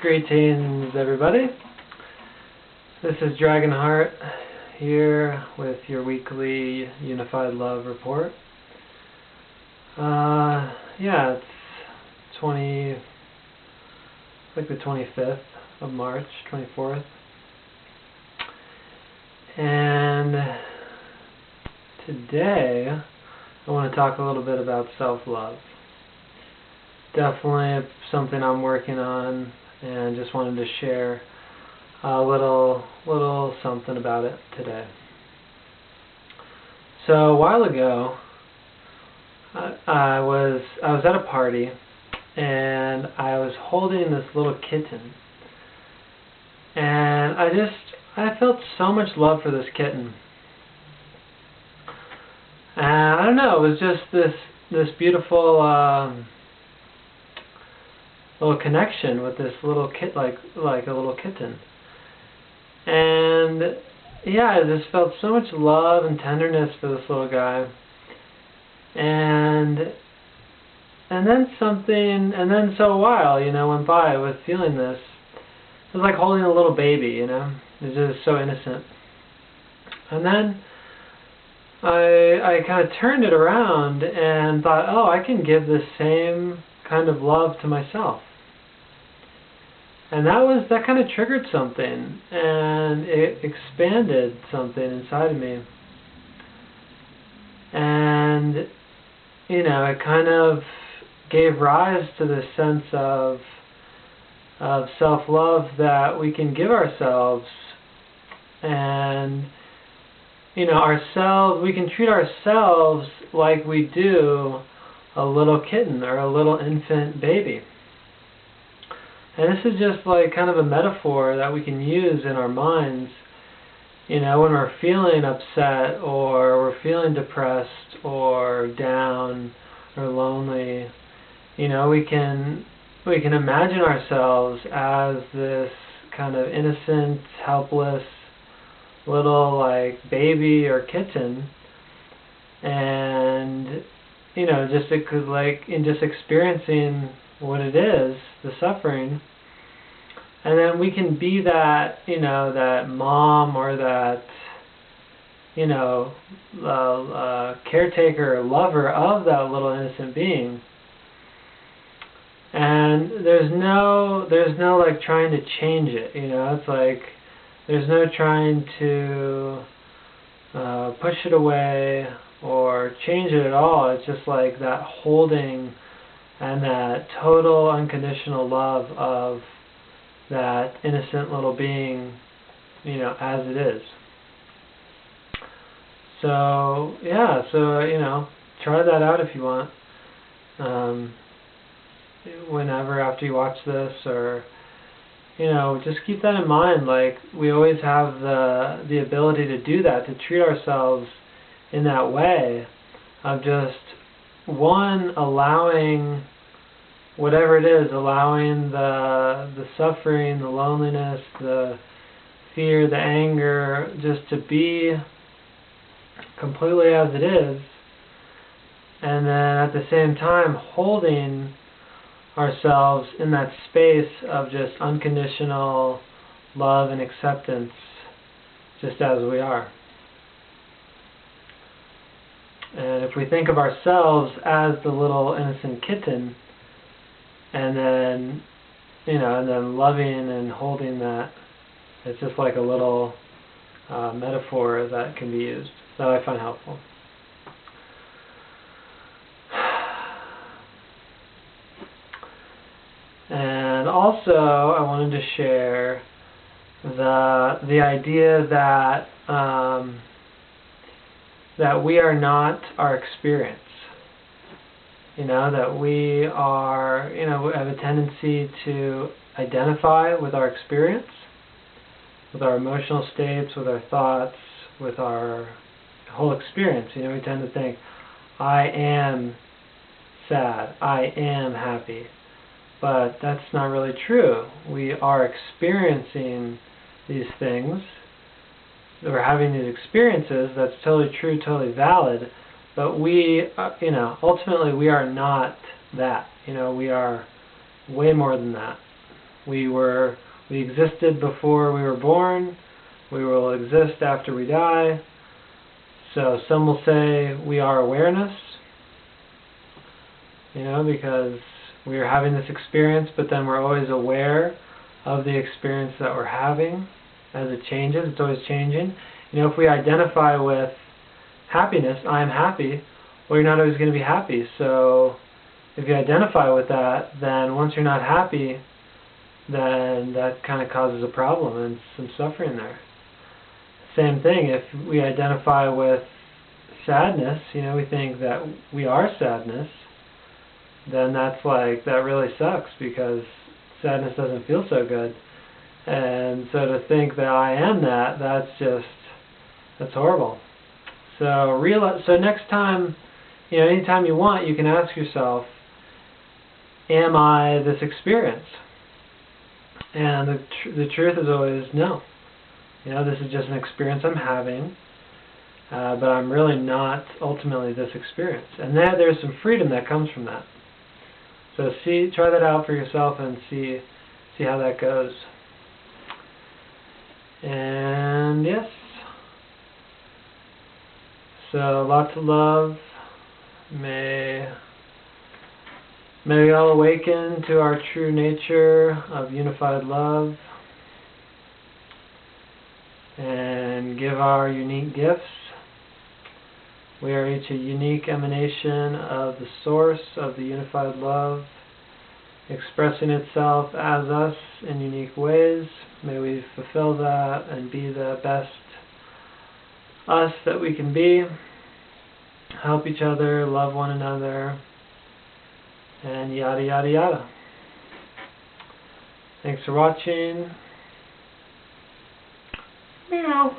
Greetings everybody. This is Dragonheart here with your weekly Unified Love report. Yeah, it's like the 25th of March, 24th. And today I want to talk a little bit about self-love. Definitely something I'm working on, and just wanted to share a little something about it today. So a while ago, I was at a party, and I was holding this little kitten, and I felt so much love for this kitten. And I don't know, it was just this beautiful little connection with this little like a little kitten. And yeah, I just felt so much love and tenderness for this little guy. And then so a while, went by with feeling this. It was like holding a little baby, It was just so innocent. And then I kind of turned it around and thought, oh, I can give the same kind of love to myself. And that kind of triggered something, and it expanded something inside of me. And, it kind of gave rise to this sense of self-love that we can give ourselves. And, we can treat ourselves like we do a little kitten or a little infant baby. And this is just like kind of a metaphor that we can use in our minds, when we're feeling upset or we're feeling depressed or down or lonely. We can imagine ourselves as this kind of innocent, helpless little like baby or kitten, and just experiencing what it is, the suffering. And then we can be that, that mom or that, caretaker or lover of that little innocent being. And there's no like trying to change it, it's like there's no trying to push it away or change it at all. It's just like that holding and that total unconditional love of that innocent little being, as it is. So, yeah, try that out if you want. Whenever after you watch this, or, just keep that in mind. Like, we always have the ability to do that, to treat ourselves in that way of just, one, allowing whatever it is, allowing the suffering, the loneliness, the fear, the anger, just to be completely as it is, and then at the same time holding ourselves in that space of just unconditional love and acceptance, just as we are. And if we think of ourselves as the little innocent kitten, and then, and then loving and holding that, it's just like a little metaphor that can be used, that I find helpful. And also, I wanted to share the idea that that we are not our experience. That we are, we have a tendency to identify with our experience, with our emotional states, with our thoughts, with our whole experience. We tend to think, I am sad, I am happy. But that's not really true. We are experiencing these things. We're having these experiences. That's totally true, totally valid. But we, ultimately we are not that. We are way more than that. We existed before we were born. We will exist after we die. So some will say we are awareness, because we are having this experience, but then we're always aware of the experience that we're having as it changes. It's always changing. If we identify with happiness, I'm happy, well, you're not always going to be happy. So if you identify with that, then once you're not happy, then that kind of causes a problem and some suffering there. Same thing, if we identify with sadness, we think that we are sadness, then that really sucks, because sadness doesn't feel so good. And so to think that I am that's horrible. So next time, anytime you want, you can ask yourself, am I this experience? And the truth is always no. This is just an experience I'm having, but I'm really not ultimately this experience. And there's some freedom that comes from that. So try that out for yourself and see how that goes. And yes. So lots of love. May we all awaken to our true nature of unified love and give our unique gifts. We are each a unique emanation of the source of the unified love, expressing itself as us in unique ways. May we fulfill that and be the best us that we can be. Help each other, love one another, and yada yada yada. Thanks for watching. Meow.